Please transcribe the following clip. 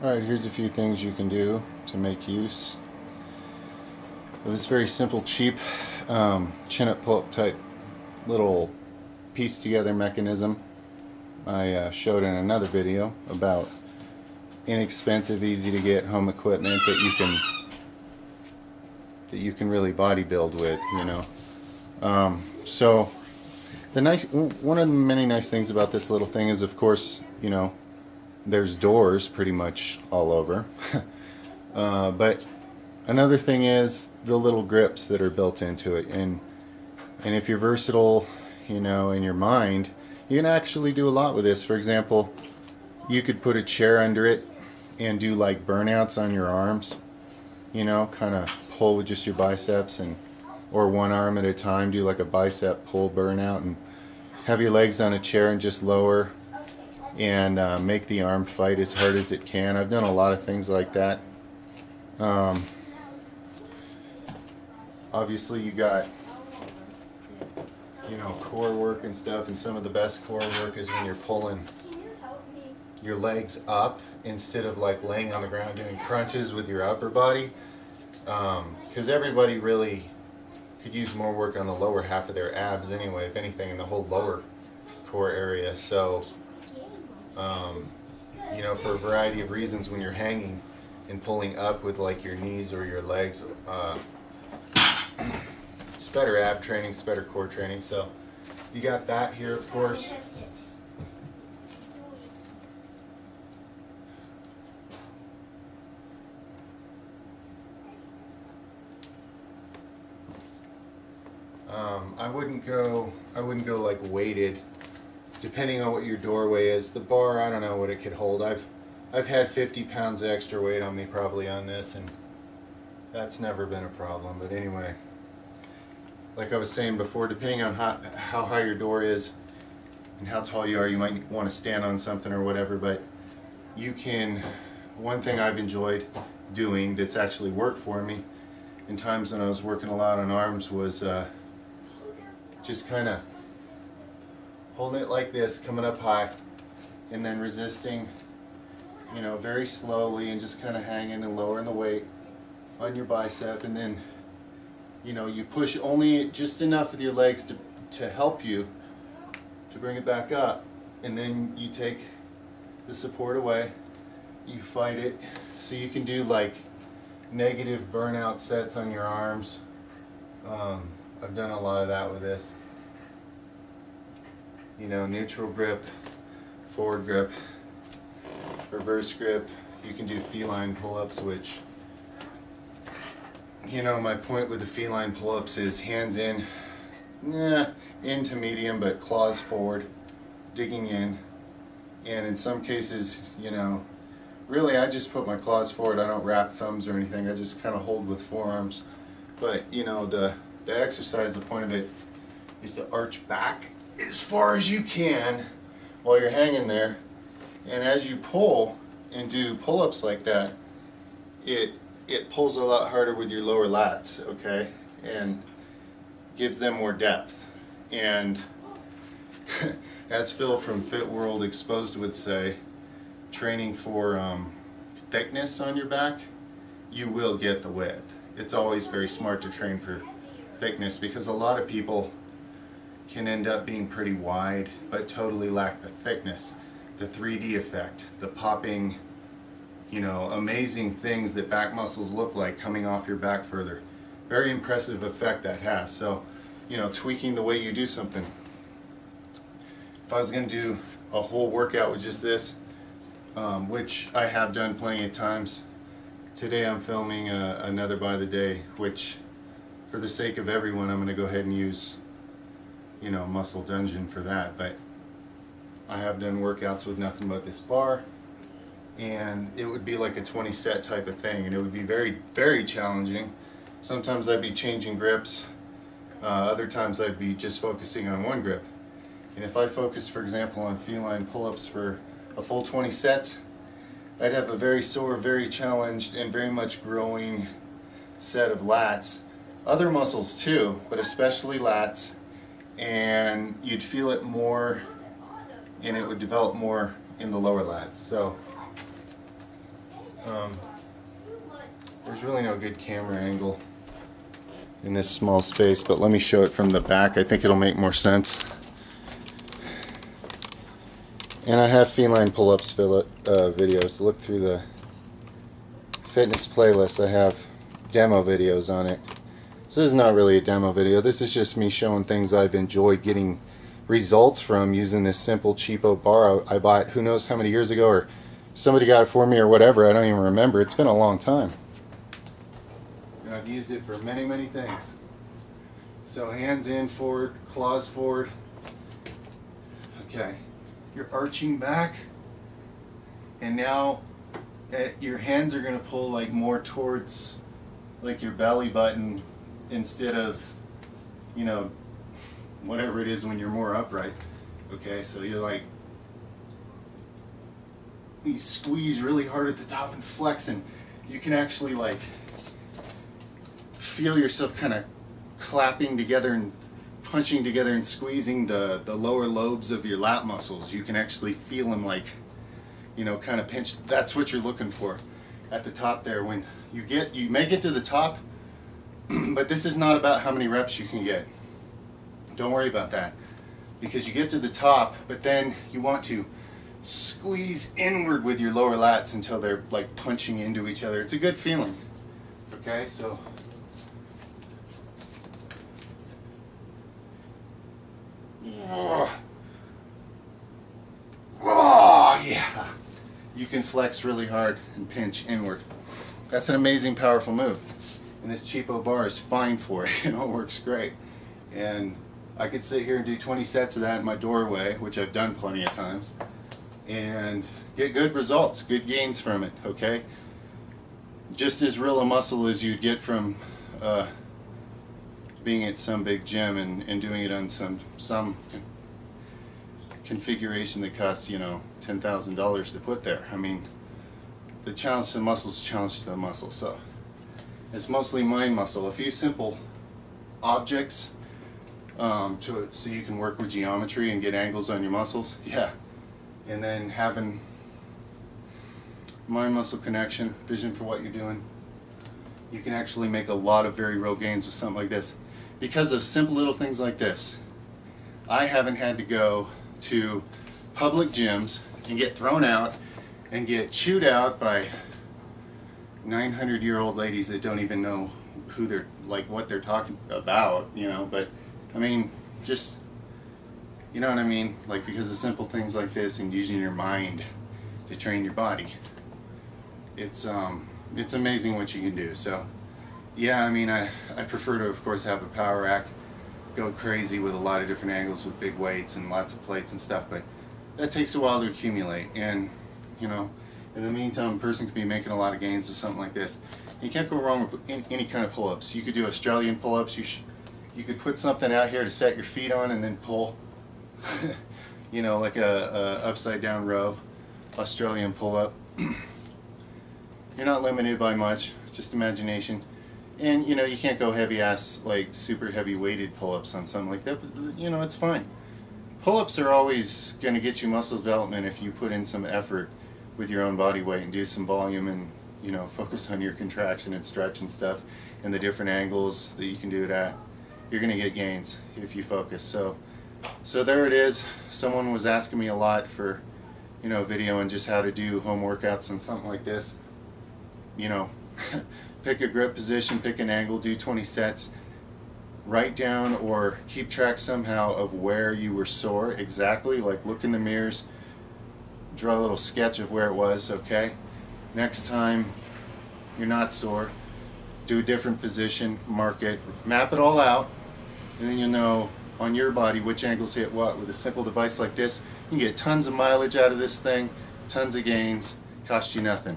Alright, here's a few things you can do to make use of this very simple, cheap chin-up pull-up type little piece together mechanism I showed in another video about inexpensive, easy to get home equipment that you can really bodybuild with, you know. So one of the many nice things about this little thing is, of course, you know, there's doors pretty much all over. But another thing is the little grips that are built into it, and if you're versatile, you know, in your mind, you can actually do a lot with this. For example, you could put a chair under it and do like burnouts on your arms, you know, kind of pull with just your biceps, and or one arm at a time, do like a bicep pull burnout, and have your legs on a chair and just lower and make the arm fight as hard as it can. I've done a lot of things like that. Obviously you got, you know, core work and stuff, and some of the best core work is when you're pulling your legs up instead of like laying on the ground doing crunches with your upper body, because everybody really could use more work on the lower half of their abs anyway, if anything, in the whole lower core area. So you know, for a variety of reasons, when you're hanging and pulling up with like your knees or your legs, it's better ab training, it's better core training. So you got that here, of course. I wouldn't go like weighted, depending on what your doorway is. The bar, I don't know what it could hold. I've had 50 pounds extra weight on me probably on this, and that's never been a problem. But anyway, like I was saying before, depending on how high your door is and how tall you are, you might want to stand on something or whatever. But you can, one thing I've enjoyed doing that's actually worked for me in times when I was working a lot on arms was just kind of holding it like this, coming up high, and then resisting, you know, very slowly, and just kind of hanging and lowering the weight on your bicep, and then, you know, you push only just enough with your legs to help you to bring it back up, and then you take the support away, you fight it, so you can do like negative burnout sets on your arms. I've done a lot of that with this. You know, neutral grip, forward grip, reverse grip. You can do feline pull-ups, which, you know, my point with the feline pull-ups is hands in, into medium, but claws forward, digging in. And in some cases, you know, really I just put my claws forward. I don't wrap thumbs or anything. I just kind of hold with forearms. But, you know, the exercise, the point of it is to arch back as far as you can while you're hanging there. And as you pull and do pull-ups like that, it pulls a lot harder with your lower lats, okay? And gives them more depth. And as Phil from Fit World Exposed would say, training for thickness on your back, you will get the width. It's always very smart to train for thickness, because a lot of people can end up being pretty wide but totally lack the thickness, the 3D effect, the popping, you know, amazing things that back muscles look like coming off your back further. Very impressive effect that has. So, you know, tweaking the way you do something. If I was going to do a whole workout with just this, which I have done plenty of times, today I'm filming another by the day, which for the sake of everyone, I'm going to go ahead and use, you know, Muscle Dungeon for that. But I have done workouts with nothing but this bar, and it would be like a 20 set type of thing, and it would be very, very challenging. Sometimes I'd be changing grips, other times I'd be just focusing on one grip. And if I focused, for example, on feline pull-ups for a full 20 sets, I'd have a very sore, very challenged, and very much growing set of lats. Other muscles too, but especially lats, and you'd feel it more, and it would develop more in the lower lats. So There's really no good camera angle in this small space, but let me show it from the back. I think it'll make more sense. And I have feline pull-ups videos. Look through the fitness playlist. I have demo videos on it. So this is not really a demo video. This is just me showing things I've enjoyed getting results from using this simple cheapo bar I bought who knows how many years ago, or somebody got it for me or whatever. I don't even remember. It's been a long time. And I've used it for many, many things. So hands in, forward, claws forward. Okay. You're arching back, and now your hands are going to pull like more towards like your belly button instead of, you know, whatever it is when you're more upright. Okay, so you're like, you squeeze really hard at the top and flex, and you can actually like feel yourself kind of clapping together and punching together and squeezing the lower lobes of your lat muscles. You can actually feel them like, you know, kind of pinched. That's what you're looking for at the top there. When you make it to the top, but this is not about how many reps you can get. Don't worry about that, because you get to the top, but then you want to squeeze inward with your lower lats until they're like punching into each other. It's a good feeling. Okay, so oh yeah, you can flex really hard and pinch inward. That's an amazing, powerful move, and this cheapo bar is fine for it. You know, it works great. And I could sit here and do 20 sets of that in my doorway, which I've done plenty of times, and get good results, good gains from it. Okay, just as real a muscle as you'd get from being at some big gym and doing it on some configuration that costs, you know, $10,000 to put there. I mean, the challenge to the muscle is challenge to the muscle. So it's mostly mind muscle. A few simple objects so you can work with geometry and get angles on your muscles. Yeah, and then having mind muscle connection, vision for what you're doing. You can actually make a lot of very real gains with something like this because of simple little things like this. I haven't had to go to public gyms and get thrown out and get chewed out by 900-year-old ladies that don't even know who they're, like, what they're talking about, you know. But I mean, just, you know what I mean, like, because of simple things like this and using your mind to train your body, it's amazing what you can do. So yeah, I mean, I prefer to, of course, have a power rack, go crazy with a lot of different angles with big weights and lots of plates and stuff, but that takes a while to accumulate. And, you know, in the meantime, a person could be making a lot of gains with something like this. You can't go wrong with any kind of pull-ups. You could do Australian pull-ups. You could put something out here to set your feet on and then pull, you know, like a upside down row Australian pull-up. You're not limited by much, just imagination. And, you know, you can't go heavy-ass, like, super heavy weighted pull-ups on something like that, but, you know, it's fine. Pull-ups are always going to get you muscle development if you put in some effort with your own body weight and do some volume and, you know, focus on your contraction and stretch and stuff and the different angles that you can do it at. You're going to get gains if you focus. So there it is. Someone was asking me a lot for, you know, video on just how to do home workouts on something like this. You know, pick a grip position, pick an angle, do 20 sets, write down or keep track somehow of where you were sore exactly, like look in the mirrors, draw a little sketch of where it was. Okay, next time you're not sore, do a different position, mark it, map it all out, and then you'll know on your body which angles hit what. With a simple device like this, you can get tons of mileage out of this thing, tons of gains, cost you nothing.